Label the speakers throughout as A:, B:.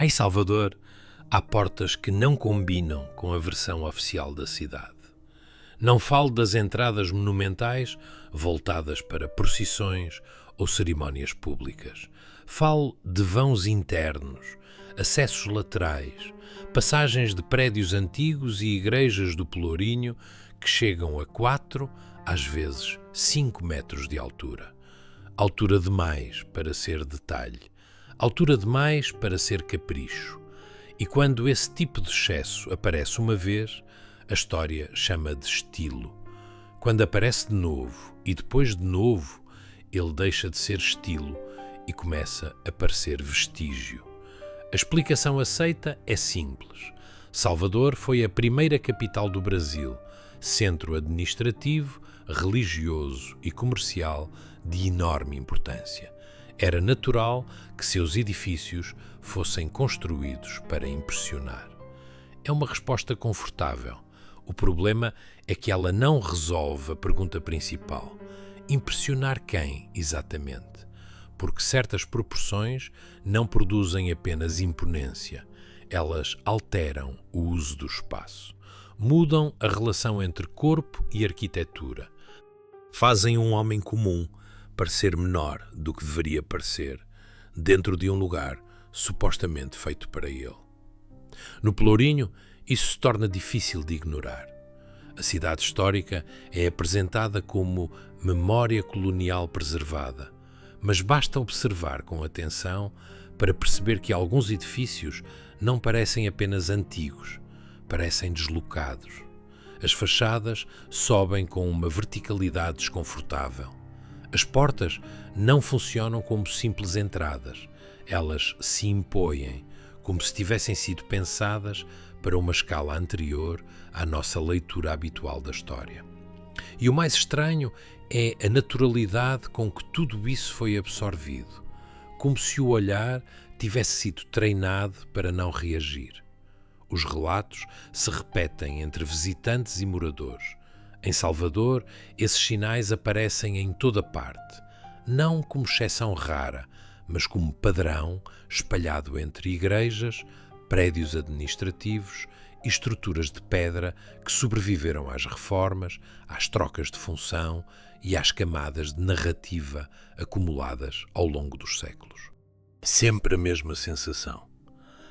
A: Em Salvador, há portas que não combinam com a versão oficial da cidade. Não falo das entradas monumentais voltadas para procissões ou cerimónias públicas. Falo de vãos internos, acessos laterais, passagens de prédios antigos e igrejas do Pelourinho que chegam a 4, às vezes 5 metros de altura. Altura demais para ser detalhe, altura demais para ser capricho. E quando esse tipo de excesso aparece uma vez, a história chama de estilo. Quando aparece de novo e depois de novo, ele deixa de ser estilo e começa a parecer vestígio. A explicação aceita é simples. Salvador foi a primeira capital do Brasil, centro administrativo, religioso e comercial de enorme importância. Era natural que seus edifícios fossem construídos para impressionar. É uma resposta confortável. O problema é que ela não resolve a pergunta principal. Impressionar quem, exatamente? Porque certas proporções não produzem apenas imponência. Elas alteram o uso do espaço. Mudam a relação entre corpo e arquitetura. Fazem um homem comum parecer menor do que deveria parecer, dentro de um lugar supostamente feito para ele. No Pelourinho, isso se torna difícil de ignorar. A cidade histórica é apresentada como memória colonial preservada, mas basta observar com atenção para perceber que alguns edifícios não parecem apenas antigos, parecem deslocados. As fachadas sobem com uma verticalidade desconfortável. As portas não funcionam como simples entradas. Elas se impõem, como se tivessem sido pensadas para uma escala anterior à nossa leitura habitual da história. E o mais estranho é a naturalidade com que tudo isso foi absorvido, como se o olhar tivesse sido treinado para não reagir. Os relatos se repetem entre visitantes e moradores. Em Salvador, esses sinais aparecem em toda parte, não como exceção rara, mas como padrão espalhado entre igrejas, prédios administrativos e estruturas de pedra que sobreviveram às reformas, às trocas de função e às camadas de narrativa acumuladas ao longo dos séculos. Sempre a mesma sensação.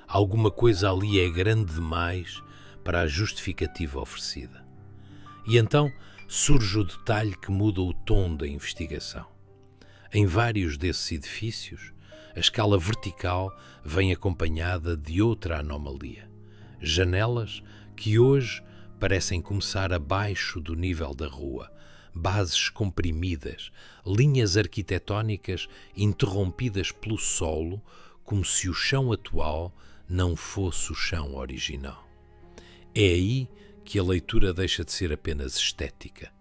A: Alguma coisa ali é grande demais para a justificativa oferecida. E então surge o detalhe que muda o tom da investigação. Em vários desses edifícios, a escala vertical vem acompanhada de outra anomalia. Janelas que hoje parecem começar abaixo do nível da rua, bases comprimidas, linhas arquitetónicas interrompidas pelo solo, como se o chão atual não fosse o chão original. É aí que a leitura deixa de ser apenas estética,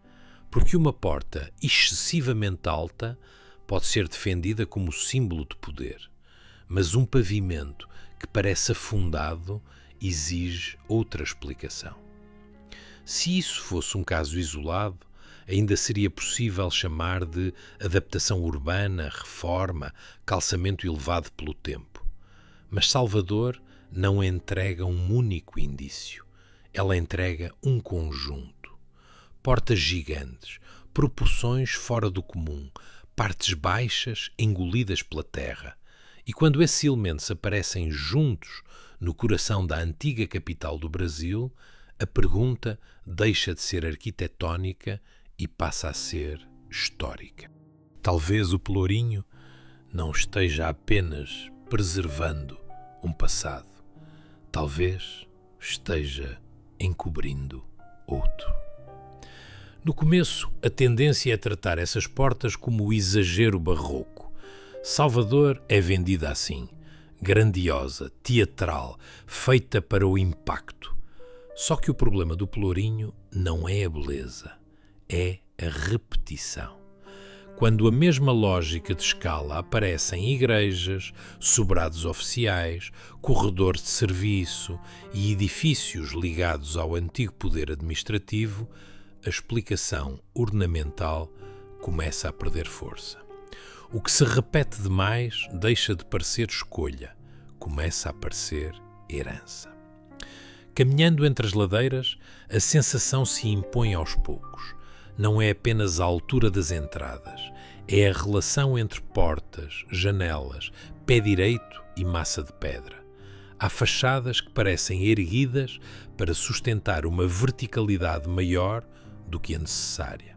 A: porque uma porta excessivamente alta pode ser defendida como símbolo de poder, mas um pavimento que parece afundado exige outra explicação. Se isso fosse um caso isolado, ainda seria possível chamar de adaptação urbana, reforma, calçamento elevado pelo tempo. Mas Salvador não entrega um único indício. Ela entrega um conjunto. Portas gigantes, proporções fora do comum, partes baixas engolidas pela terra. E quando esses elementos aparecem juntos no coração da antiga capital do Brasil, a pergunta deixa de ser arquitetónica e passa a ser histórica. Talvez o Pelourinho não esteja apenas preservando um passado. Talvez esteja encobrindo outro. No começo, a tendência é tratar essas portas como o exagero barroco. Salvador é vendida assim, grandiosa, teatral, feita para o impacto. Só que o problema do Pelourinho não é a beleza, é a repetição. Quando a mesma lógica de escala aparece em igrejas, sobrados oficiais, corredores de serviço e edifícios ligados ao antigo poder administrativo, a explicação ornamental começa a perder força. O que se repete demais deixa de parecer escolha, começa a parecer herança. Caminhando entre as ladeiras, a sensação se impõe aos poucos. Não é apenas a altura das entradas, é a relação entre portas, janelas, pé direito e massa de pedra. Há fachadas que parecem erguidas para sustentar uma verticalidade maior do que a necessária.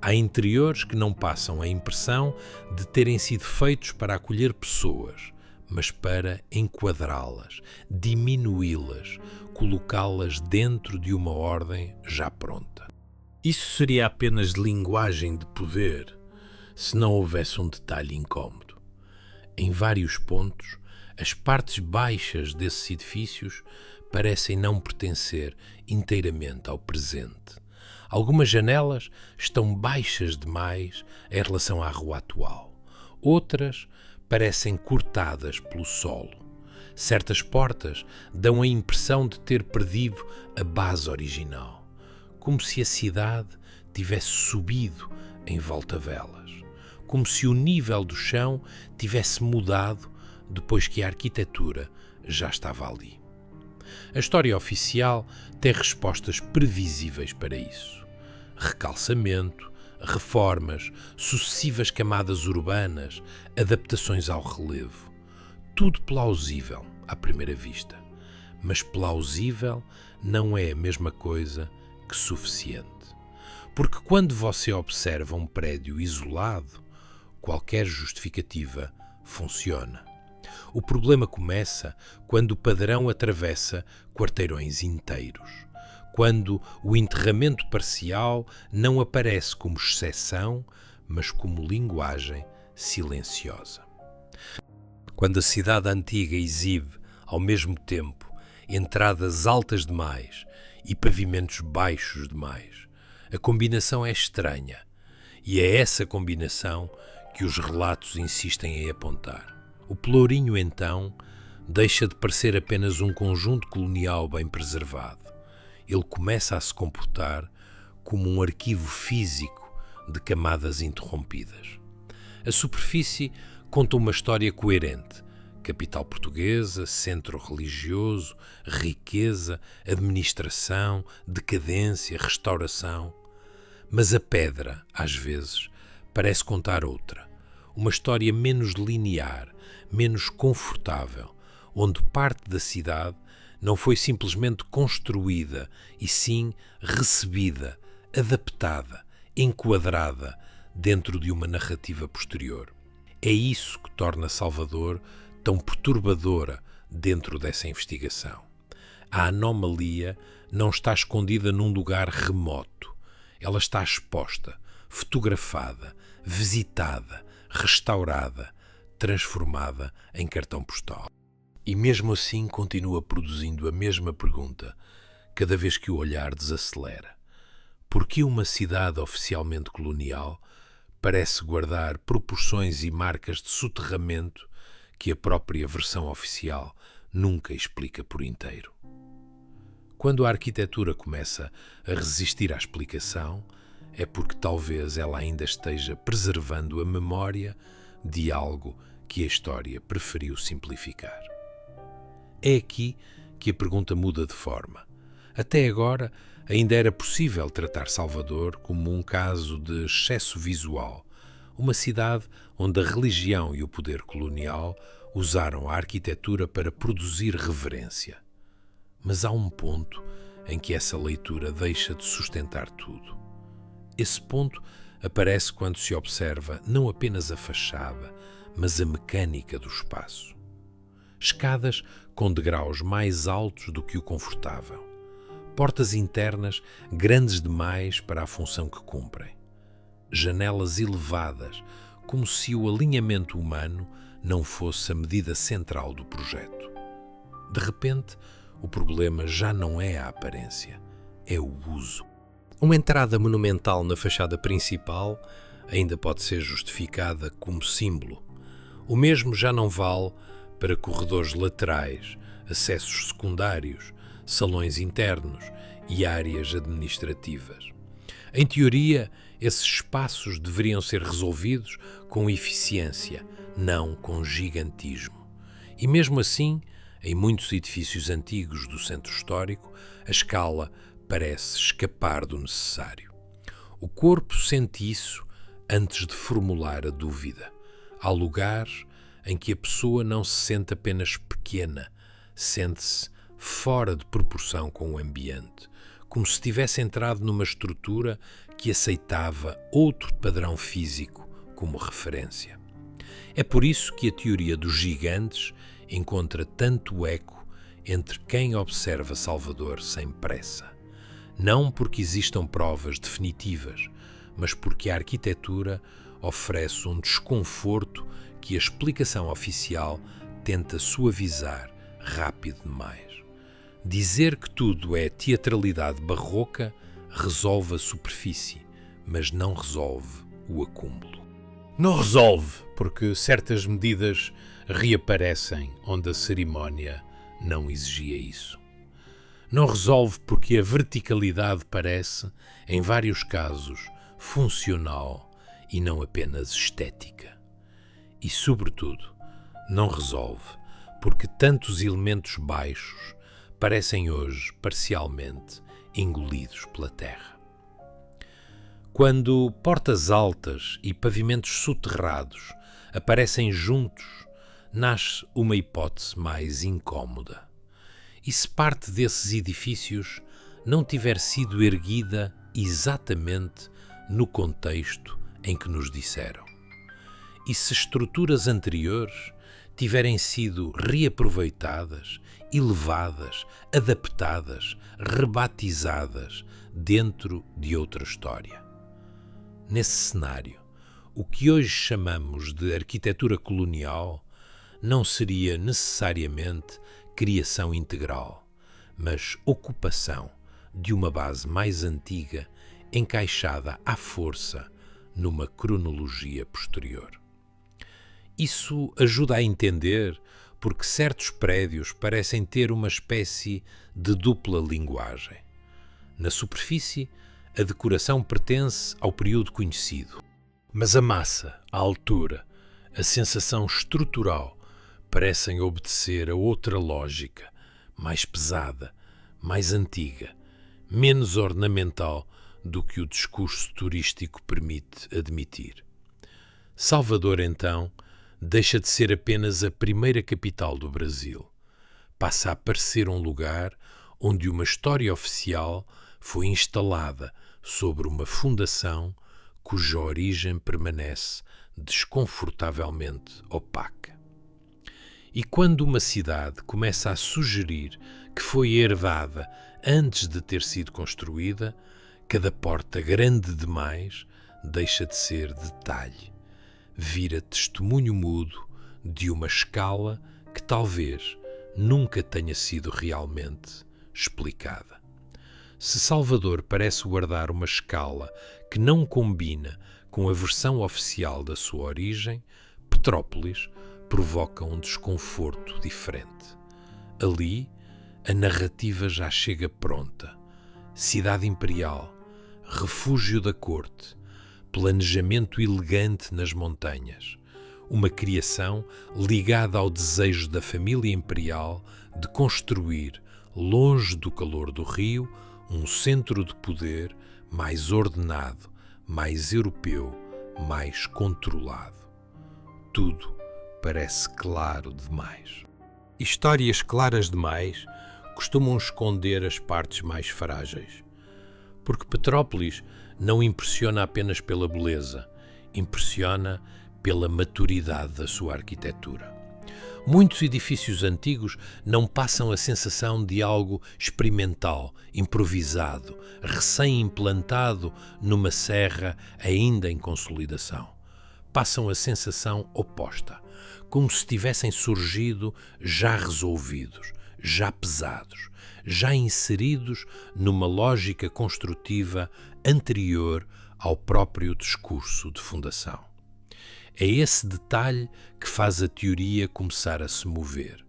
A: Há interiores que não passam a impressão de terem sido feitos para acolher pessoas, mas para enquadrá-las, diminuí-las, colocá-las dentro de uma ordem já pronta. Isso seria apenas linguagem de poder, se não houvesse um detalhe incómodo. Em vários pontos, as partes baixas desses edifícios parecem não pertencer inteiramente ao presente. Algumas janelas estão baixas demais em relação à rua atual. Outras parecem cortadas pelo solo. Certas portas dão a impressão de ter perdido a base original, como se a cidade tivesse subido em volta-velas, como se o nível do chão tivesse mudado depois que a arquitetura já estava ali. A história oficial tem respostas previsíveis para isso. Recalçamento, reformas, sucessivas camadas urbanas, adaptações ao relevo. Tudo plausível à primeira vista. Mas plausível não é a mesma coisa que suficiente. Porque quando você observa um prédio isolado, qualquer justificativa funciona. O problema começa quando o padrão atravessa quarteirões inteiros. Quando o enterramento parcial não aparece como exceção, mas como linguagem silenciosa. Quando a cidade antiga exibe, ao mesmo tempo, entradas altas demais e pavimentos baixos demais, a combinação é estranha, e é essa combinação que os relatos insistem em apontar. O Pelourinho, então, deixa de parecer apenas um conjunto colonial bem preservado. Ele começa a se comportar como um arquivo físico de camadas interrompidas. A superfície conta uma história coerente. Capital portuguesa, centro religioso, riqueza, administração, decadência, restauração. Mas a pedra, às vezes, parece contar outra. Uma história menos linear, menos confortável, onde parte da cidade não foi simplesmente construída, e sim recebida, adaptada, enquadrada dentro de uma narrativa posterior. É isso que torna Salvador tão perturbadora dentro dessa investigação. A anomalia não está escondida num lugar remoto. Ela está exposta, fotografada, visitada, restaurada, transformada em cartão postal. E mesmo assim continua produzindo a mesma pergunta, cada vez que o olhar desacelera. Por que uma cidade oficialmente colonial parece guardar proporções e marcas de soterramento que a própria versão oficial nunca explica por inteiro? Quando a arquitetura começa a resistir à explicação, é porque talvez ela ainda esteja preservando a memória de algo que a história preferiu simplificar. É aqui que a pergunta muda de forma. Até agora, ainda era possível tratar Salvador como um caso de excesso visual, uma cidade onde a religião e o poder colonial usaram a arquitetura para produzir reverência. Mas há um ponto em que essa leitura deixa de sustentar tudo. Esse ponto aparece quando se observa não apenas a fachada, mas a mecânica do espaço. Escadas com degraus mais altos do que o confortável. Portas internas grandes demais para a função que cumprem. Janelas elevadas, como se o alinhamento humano não fosse a medida central do projeto. De repente, o problema já não é a aparência, é o uso. Uma entrada monumental na fachada principal ainda pode ser justificada como símbolo. O mesmo já não vale para corredores laterais, acessos secundários, salões internos e áreas administrativas. Em teoria, esses espaços deveriam ser resolvidos com eficiência, não com gigantismo. E mesmo assim, em muitos edifícios antigos do centro histórico, a escala parece escapar do necessário. O corpo sente isso antes de formular a dúvida. Há lugares em que a pessoa não se sente apenas pequena, sente-se fora de proporção com o ambiente, como se tivesse entrado numa estrutura que aceitava outro padrão físico como referência. É por isso que a teoria dos gigantes encontra tanto eco entre quem observa Salvador sem pressa. Não porque existam provas definitivas, mas porque a arquitetura oferece um desconforto que a explicação oficial tenta suavizar rápido demais. Dizer que tudo é teatralidade barroca resolve a superfície, mas não resolve o acúmulo. Não resolve, porque certas medidas reaparecem onde a cerimónia não exigia isso. Não resolve porque a verticalidade parece, em vários casos, funcional e não apenas estética. E, sobretudo, não resolve porque tantos elementos baixos parecem hoje, parcialmente, engolidos pela terra. Quando portas altas e pavimentos soterrados aparecem juntos, nasce uma hipótese mais incómoda. E se parte desses edifícios não tiver sido erguida exatamente no contexto em que nos disseram? E se estruturas anteriores tiverem sido reaproveitadas, elevadas, adaptadas, rebatizadas dentro de outra história? Nesse cenário, o que hoje chamamos de arquitetura colonial não seria necessariamente criação integral, mas ocupação de uma base mais antiga encaixada à força numa cronologia posterior. Isso ajuda a entender porque certos prédios parecem ter uma espécie de dupla linguagem. Na superfície, a decoração pertence ao período conhecido, mas a massa, a altura, a sensação estrutural parecem obedecer a outra lógica, mais pesada, mais antiga, menos ornamental do que o discurso turístico permite admitir. Salvador, então, deixa de ser apenas a primeira capital do Brasil. Passa a parecer um lugar onde uma história oficial foi instalada sobre uma fundação cuja origem permanece desconfortavelmente opaca. E quando uma cidade começa a sugerir que foi herdada antes de ter sido construída, cada porta grande demais deixa de ser detalhe, vira testemunho mudo de uma escala que talvez nunca tenha sido realmente explicada. Se Salvador parece guardar uma escala que não combina com a versão oficial da sua origem, Petrópolis provoca um desconforto diferente. Ali, a narrativa já chega pronta. Cidade imperial, refúgio da corte, planejamento elegante nas montanhas, uma criação ligada ao desejo da família imperial de construir, longe do calor do rio, um centro de poder mais ordenado, mais europeu, mais controlado. Tudo parece claro demais. Histórias claras demais costumam esconder as partes mais frágeis. Porque Petrópolis não impressiona apenas pela beleza, impressiona pela maturidade da sua arquitetura. Muitos edifícios antigos não passam a sensação de algo experimental, improvisado, recém-implantado numa serra ainda em consolidação. Passam a sensação oposta, como se tivessem surgido já resolvidos, já pesados, já inseridos numa lógica construtiva anterior ao próprio discurso de fundação. É esse detalhe que faz a teoria começar a se mover.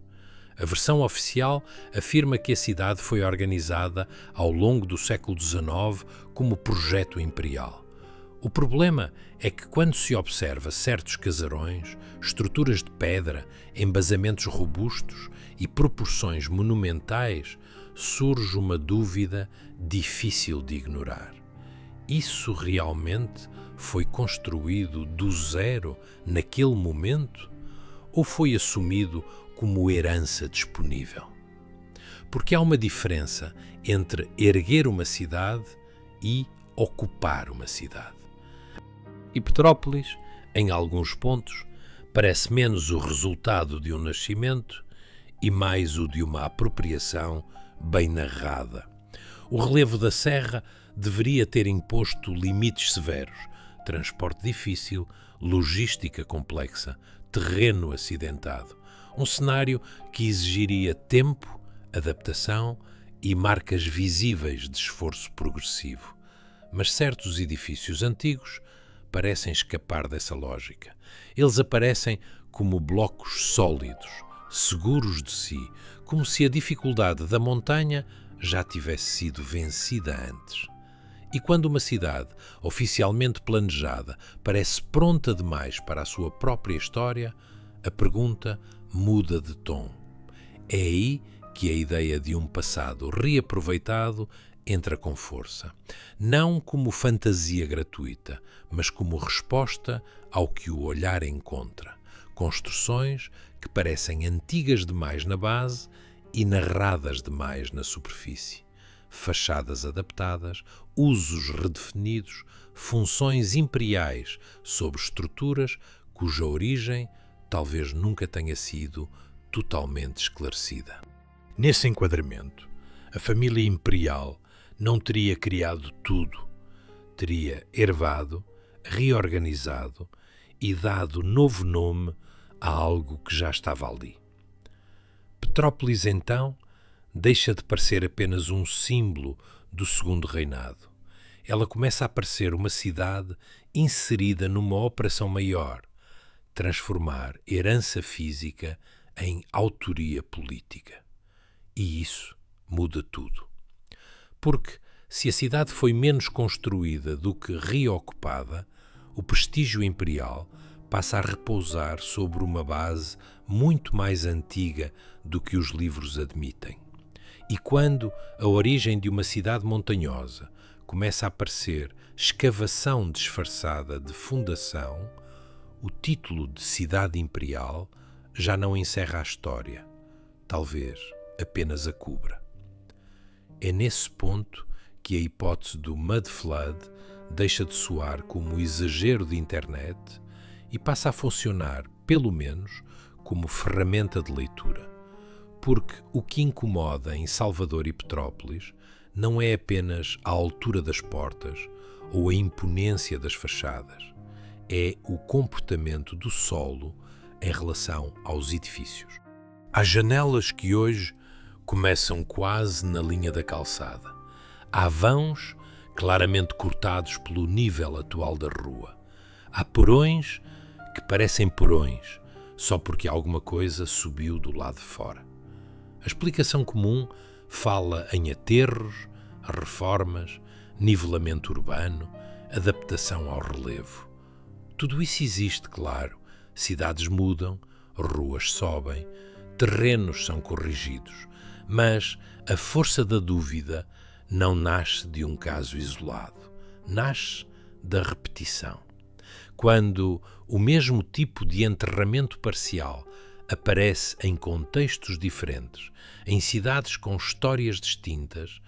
A: A versão oficial afirma que a cidade foi organizada ao longo do século XIX como projeto imperial. O problema é que quando se observa certos casarões, estruturas de pedra, embasamentos robustos e proporções monumentais, surge uma dúvida difícil de ignorar. Isso realmente foi construído do zero naquele momento ou foi assumido como herança disponível? Porque há uma diferença entre erguer uma cidade e ocupar uma cidade. E Petrópolis, em alguns pontos, parece menos o resultado de um nascimento e mais o de uma apropriação bem narrada. O relevo da serra deveria ter imposto limites severos, transporte difícil, logística complexa, terreno acidentado. Um cenário que exigiria tempo, adaptação e marcas visíveis de esforço progressivo. Mas certos edifícios antigos parecem escapar dessa lógica. Eles aparecem como blocos sólidos, seguros de si, como se a dificuldade da montanha já tivesse sido vencida antes. E quando uma cidade, oficialmente planejada, parece pronta demais para a sua própria história, a pergunta muda de tom. É aí que a ideia de um passado reaproveitado entra com força. Não como fantasia gratuita, mas como resposta ao que o olhar encontra. Construções que parecem antigas demais na base e narradas demais na superfície. Fachadas adaptadas, usos redefinidos, funções imperiais sobre estruturas cuja origem talvez nunca tenha sido totalmente esclarecida. Nesse enquadramento, a família imperial não teria criado tudo, teria ervado, reorganizado e dado novo nome a algo que já estava ali. Petrópolis, então, deixa de parecer apenas um símbolo do Segundo Reinado. Ela começa a parecer uma cidade inserida numa operação maior, transformar herança física em autoria política. E isso muda tudo. Porque, se a cidade foi menos construída do que reocupada, o prestígio imperial passa a repousar sobre uma base muito mais antiga do que os livros admitem. E quando a origem de uma cidade montanhosa começa a parecer escavação disfarçada de fundação, o título de cidade imperial já não encerra a história, talvez apenas a cubra. É nesse ponto que a hipótese do Mud Flood deixa de soar como exagero de internet e passa a funcionar, pelo menos, como ferramenta de leitura. Porque o que incomoda em Salvador e Petrópolis não é apenas a altura das portas ou a imponência das fachadas, é o comportamento do solo em relação aos edifícios. Há janelas que hoje começam quase na linha da calçada. Há vãos claramente cortados pelo nível atual da rua. Há porões que parecem porões, só porque alguma coisa subiu do lado de fora. A explicação comum fala em aterros, reformas, nivelamento urbano, adaptação ao relevo. Tudo isso existe, claro. Cidades mudam, ruas sobem, terrenos são corrigidos. Mas a força da dúvida não nasce de um caso isolado. Nasce da repetição. Quando o mesmo tipo de enterramento parcial aparece em contextos diferentes, em cidades com histórias distintas,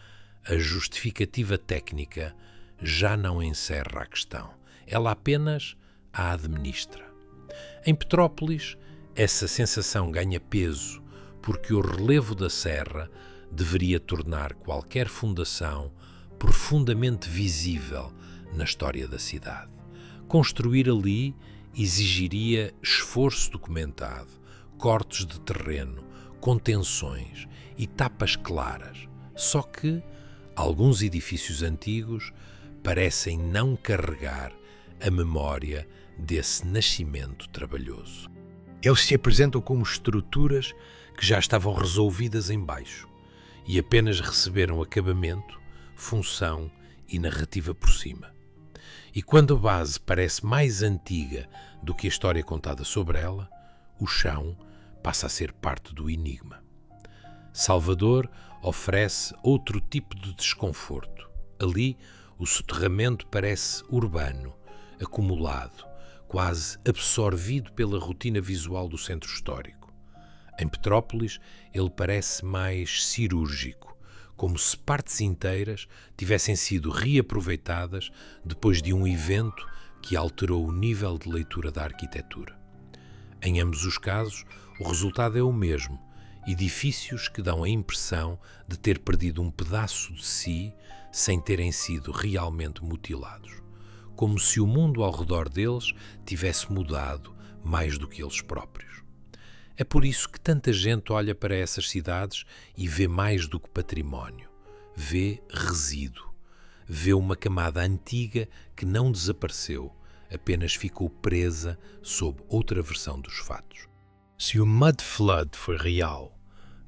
A: a justificativa técnica já não encerra a questão. Ela apenas a administra. Em Petrópolis, essa sensação ganha peso porque o relevo da serra deveria tornar qualquer fundação profundamente visível na história da cidade. Construir ali exigiria esforço documentado, cortes de terreno, contenções, etapas claras. Só que alguns edifícios antigos parecem não carregar a memória desse nascimento trabalhoso. Eles se apresentam como estruturas que já estavam resolvidas em baixo e apenas receberam acabamento, função e narrativa por cima. E quando a base parece mais antiga do que a história contada sobre ela, o chão passa a ser parte do enigma. Salvador oferece outro tipo de desconforto. Ali, o soterramento parece urbano, acumulado, quase absorvido pela rotina visual do centro histórico. Em Petrópolis, ele parece mais cirúrgico, como se partes inteiras tivessem sido reaproveitadas depois de um evento que alterou o nível de leitura da arquitetura. Em ambos os casos, o resultado é o mesmo: edifícios que dão a impressão de ter perdido um pedaço de si sem terem sido realmente mutilados, como se o mundo ao redor deles tivesse mudado mais do que eles próprios. É por isso que tanta gente olha para essas cidades e vê mais do que património, vê resíduo, vê uma camada antiga que não desapareceu, apenas ficou presa sob outra versão dos fatos. Se o Mud Flood foi real,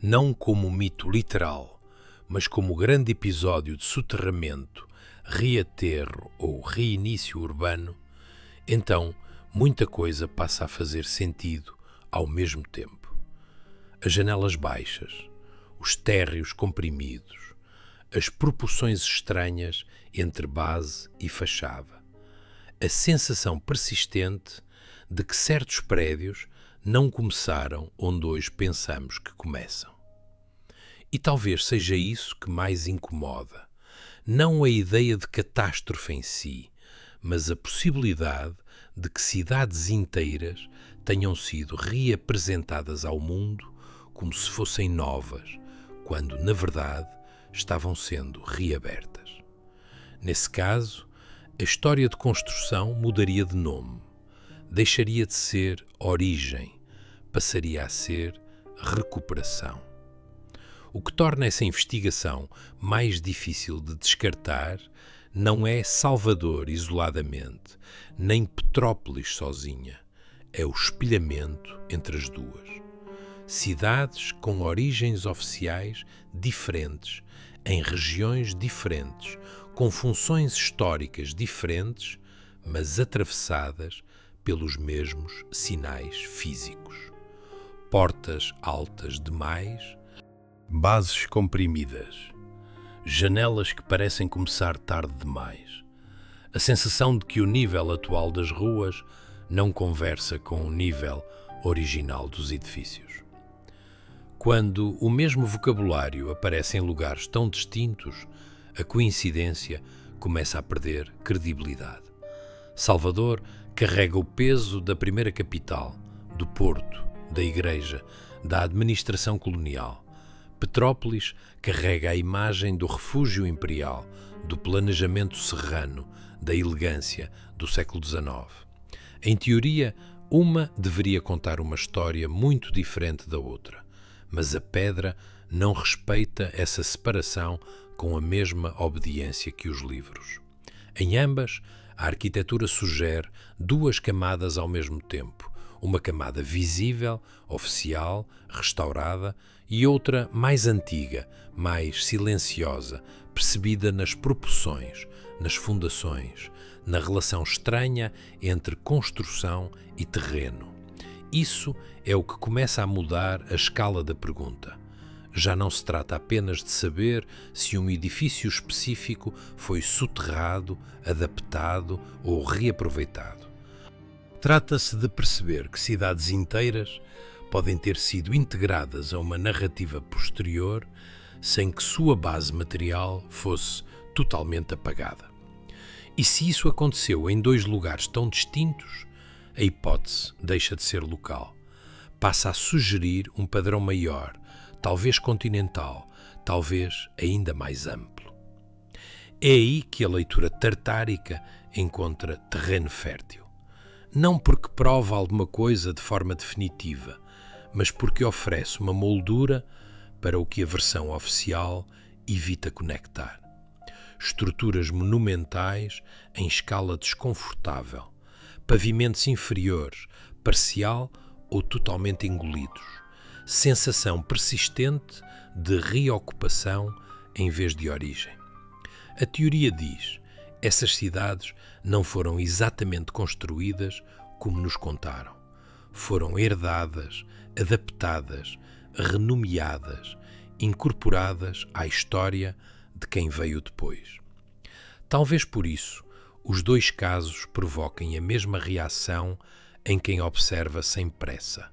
A: não como mito literal, mas como grande episódio de soterramento, reaterro ou reinício urbano, então muita coisa passa a fazer sentido ao mesmo tempo. As janelas baixas, os térreos comprimidos, as proporções estranhas entre base e fachada, a sensação persistente de que certos prédios não começaram onde hoje pensamos que começam. E talvez seja isso que mais incomoda, não a ideia de catástrofe em si, mas a possibilidade de que cidades inteiras tenham sido reapresentadas ao mundo como se fossem novas, quando, na verdade, estavam sendo reabertas. Nesse caso, a história de construção mudaria de nome. Deixaria de ser origem, passaria a ser recuperação. O que torna essa investigação mais difícil de descartar não é Salvador isoladamente, nem Petrópolis sozinha. É o espelhamento entre as duas. Cidades com origens oficiais diferentes, em regiões diferentes, com funções históricas diferentes, mas atravessadas pelos mesmos sinais físicos. Portas altas demais, bases comprimidas, janelas que parecem começar tarde demais. A sensação de que o nível atual das ruas não conversa com o nível original dos edifícios. Quando o mesmo vocabulário aparece em lugares tão distintos, a coincidência começa a perder credibilidade. Salvador carrega o peso da primeira capital, do porto, da igreja, da administração colonial. Petrópolis carrega a imagem do refúgio imperial, do planejamento serrano, da elegância do século XIX. Em teoria, uma deveria contar uma história muito diferente da outra, mas a pedra não respeita essa separação com a mesma obediência que os livros. Em ambas, a arquitetura sugere duas camadas ao mesmo tempo, uma camada visível, oficial, restaurada, e outra mais antiga, mais silenciosa, percebida nas proporções, nas fundações, na relação estranha entre construção e terreno. Isso é o que começa a mudar a escala da pergunta. Já não se trata apenas de saber se um edifício específico foi soterrado, adaptado ou reaproveitado. Trata-se de perceber que cidades inteiras podem ter sido integradas a uma narrativa posterior sem que sua base material fosse totalmente apagada. E se isso aconteceu em dois lugares tão distintos, a hipótese deixa de ser local. Passa a sugerir um padrão maior, talvez continental, talvez ainda mais amplo. É aí que a leitura tartárica encontra terreno fértil. Não porque prova alguma coisa de forma definitiva, mas porque oferece uma moldura para o que a versão oficial evita conectar. Estruturas monumentais em escala desconfortável, pavimentos inferiores, parcial ou totalmente engolidos, sensação persistente de reocupação em vez de origem. A teoria diz: Essas cidades não foram exatamente construídas como nos contaram. Foram herdadas, adaptadas, renomeadas, incorporadas à história de quem veio depois. Talvez por isso os dois casos provoquem a mesma reação em quem observa sem pressa.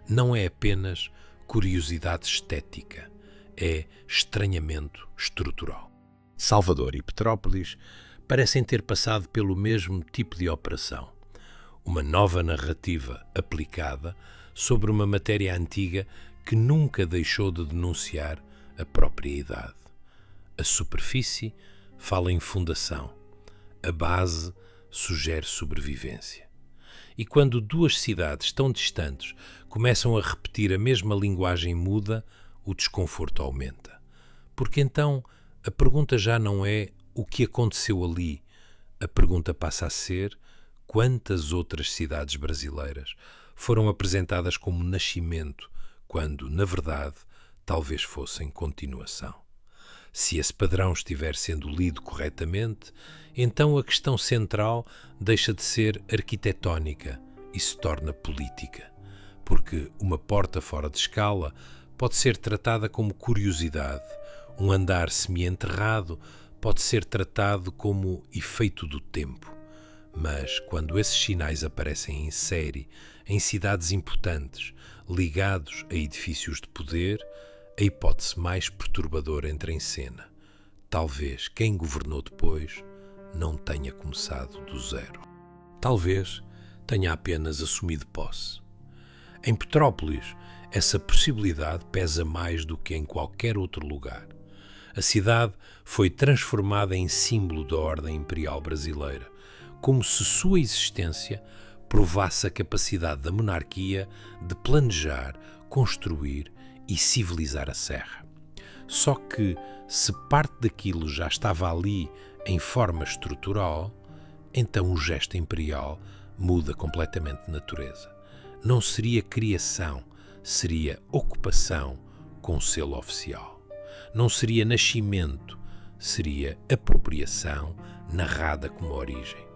A: Não é apenas curiosidade estética, é estranhamento estrutural. Salvador e Petrópolis parecem ter passado pelo mesmo tipo de operação. Uma nova narrativa aplicada sobre uma matéria antiga que nunca deixou de denunciar a própria idade. A superfície fala em fundação, a base sugere sobrevivência. E quando duas cidades tão distantes começam a repetir a mesma linguagem muda, o desconforto aumenta. Porque então a pergunta já não é o que aconteceu ali, a pergunta passa a ser quantas outras cidades brasileiras foram apresentadas como nascimento, quando, na verdade, talvez fossem continuação. Se esse padrão estiver sendo lido corretamente, então a questão central deixa de ser arquitetónica e se torna política, porque uma porta fora de escala pode ser tratada como curiosidade, um andar semi-enterrado pode ser tratado como efeito do tempo. Mas quando esses sinais aparecem em série, em cidades importantes, ligados a edifícios de poder, a hipótese mais perturbadora entra em cena. Talvez quem governou depois não tenha começado do zero. Talvez tenha apenas assumido posse. Em Petrópolis, essa possibilidade pesa mais do que em qualquer outro lugar. A cidade foi transformada em símbolo da ordem imperial brasileira, como se sua existência provasse a capacidade da monarquia de planejar, construir e civilizar a Serra. Só que, se parte daquilo já estava ali em forma estrutural, então o gesto imperial muda completamente de natureza. Não seria criação, seria ocupação com selo oficial. Não seria nascimento, seria apropriação narrada como origem.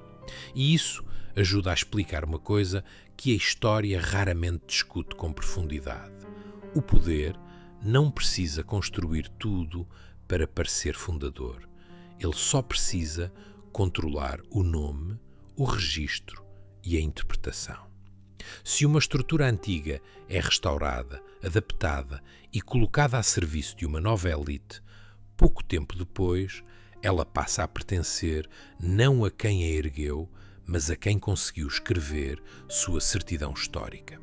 A: E isso ajuda a explicar uma coisa que a história raramente discute com profundidade. O poder não precisa construir tudo para parecer fundador. Ele só precisa controlar o nome, o registro e a interpretação. Se uma estrutura antiga é restaurada, adaptada e colocada a serviço de uma nova elite, pouco tempo depois ela passa a pertencer não a quem a ergueu, mas a quem conseguiu escrever sua certidão histórica.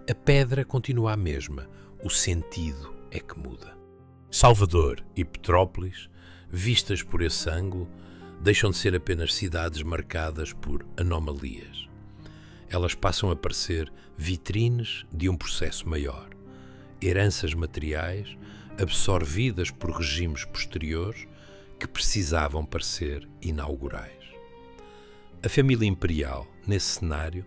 A: A pedra continua a mesma, o sentido é que muda. Salvador e Petrópolis, vistas por esse ângulo, deixam de ser apenas cidades marcadas por anomalias. Elas passam a parecer vitrines de um processo maior, heranças materiais absorvidas por regimes posteriores que precisavam parecer inaugurais. A família imperial, nesse cenário,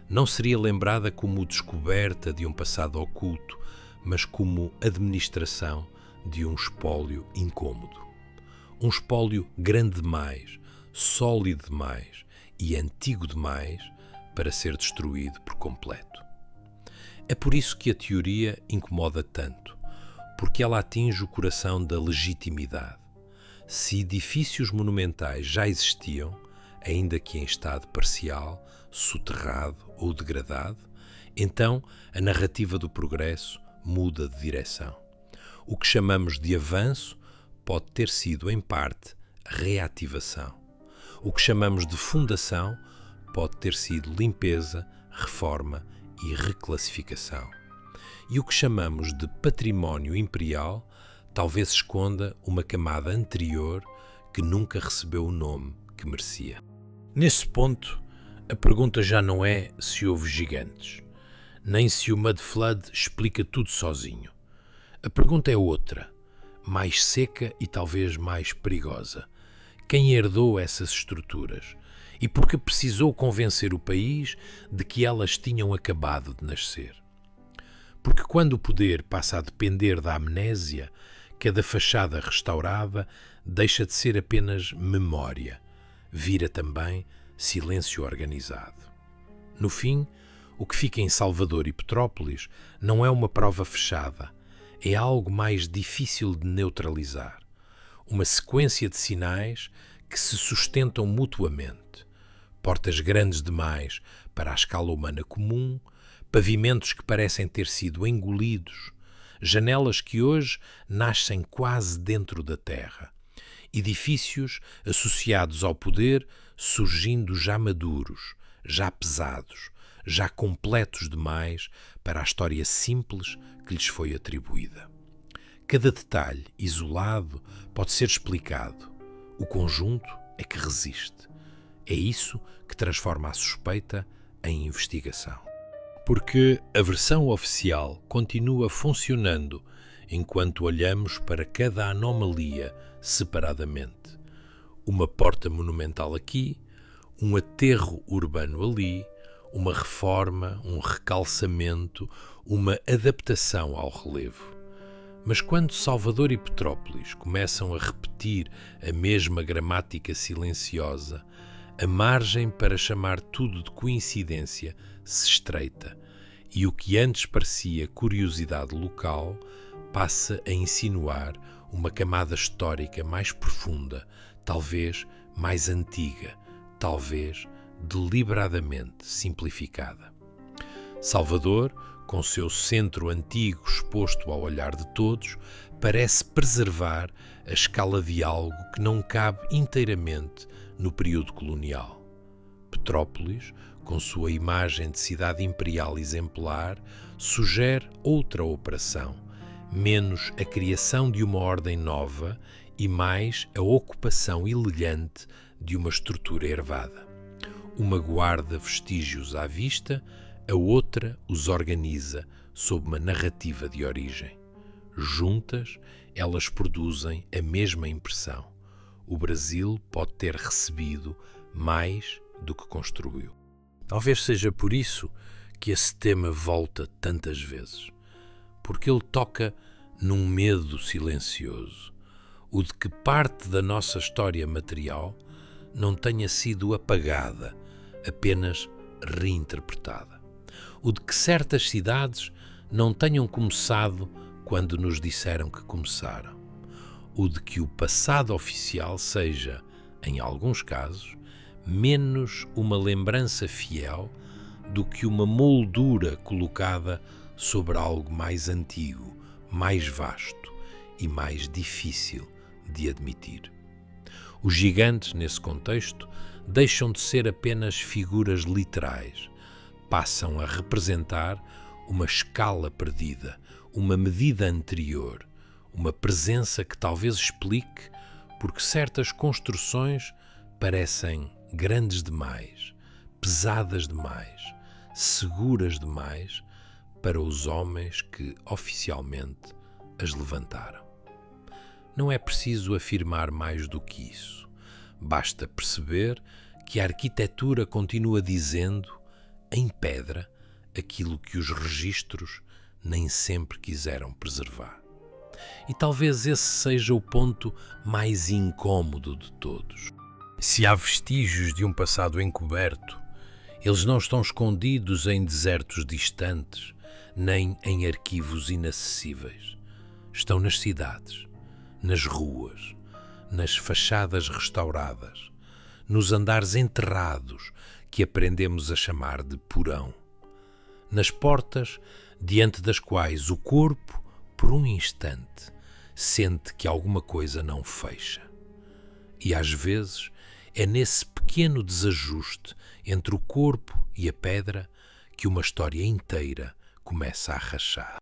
A: não seria lembrada como descoberta de um passado oculto, mas como administração de um espólio incômodo. Um espólio grande demais, sólido demais e antigo demais para ser destruído por completo. É por isso que a teoria incomoda tanto, porque ela atinge o coração da legitimidade. Se edifícios monumentais já existiam, ainda que em estado parcial, soterrado ou degradado, então a narrativa do progresso muda de direção. O que chamamos de avanço pode ter sido, em parte, reativação. O que chamamos de fundação pode ter sido limpeza, reforma e reclassificação. E o que chamamos de património imperial talvez esconda uma camada anterior que nunca recebeu o nome que merecia. Nesse ponto, a pergunta já não é se houve gigantes, nem se o Mud Flood explica tudo sozinho. A pergunta é outra, mais seca e talvez mais perigosa. Quem herdou essas estruturas? E porque precisou convencer o país de que elas tinham acabado de nascer. Porque quando o poder passa a depender da amnésia, cada fachada restaurada deixa de ser apenas memória. vira também silêncio organizado. No fim, o que fica em Salvador e Petrópolis não é uma prova fechada, é algo mais difícil de neutralizar. Uma sequência de sinais que se sustentam mutuamente. Portas grandes demais para a escala humana comum, pavimentos que parecem ter sido engolidos, janelas que hoje nascem quase dentro da terra, edifícios associados ao poder surgindo já maduros, já pesados, já completos demais para a história simples que lhes foi atribuída. Cada detalhe isolado pode ser explicado, o conjunto é que resiste. É isso que transforma a suspeita em investigação. Porque a versão oficial continua funcionando enquanto olhamos para cada anomalia separadamente. Uma porta monumental aqui, um aterro urbano ali, uma reforma, um recalçamento, uma adaptação ao relevo. Mas quando Salvador e Petrópolis começam a repetir a mesma gramática silenciosa, a margem para chamar tudo de coincidência se estreita e o que antes parecia curiosidade local passa a insinuar uma camada histórica mais profunda, talvez mais antiga, talvez deliberadamente simplificada. Salvador, com seu centro antigo exposto ao olhar de todos, parece preservar a escala de algo que não cabe inteiramente no período colonial. Petrópolis, com sua imagem de cidade imperial exemplar, sugere outra operação, menos a criação de uma ordem nova e mais a ocupação elegante de uma estrutura ervada. Uma guarda vestígios à vista, a outra os organiza sob uma narrativa de origem. Juntas, elas produzem a mesma impressão. O Brasil pode ter recebido mais do que construiu. Talvez seja por isso que esse tema volta tantas vezes. Porque ele toca num medo silencioso, o de que parte da nossa história material não tenha sido apagada, apenas reinterpretada. O de que certas cidades não tenham começado quando nos disseram que começaram. O de que o passado oficial seja, em alguns casos, menos uma lembrança fiel do que uma moldura colocada sobre algo mais antigo, mais vasto e mais difícil de admitir. Os gigantes, nesse contexto, deixam de ser apenas figuras literais, passam a representar uma escala perdida, uma medida anterior, uma presença que talvez explique porque certas construções parecem grandes demais, pesadas demais, seguras demais para os homens que oficialmente as levantaram. Não é preciso afirmar mais do que isso. Basta perceber que a arquitetura continua dizendo, em pedra, aquilo que os registros nem sempre quiseram preservar. E talvez esse seja o ponto mais incômodo de todos. Se há vestígios de um passado encoberto, eles não estão escondidos em desertos distantes, nem em arquivos inacessíveis. Estão nas cidades, nas ruas, nas fachadas restauradas, nos andares enterrados que aprendemos a chamar de porão, nas portas diante das quais o corpo, por um instante, sente que alguma coisa não fecha. E às vezes é nesse pequeno desajuste entre o corpo e a pedra que uma história inteira começa a rachar.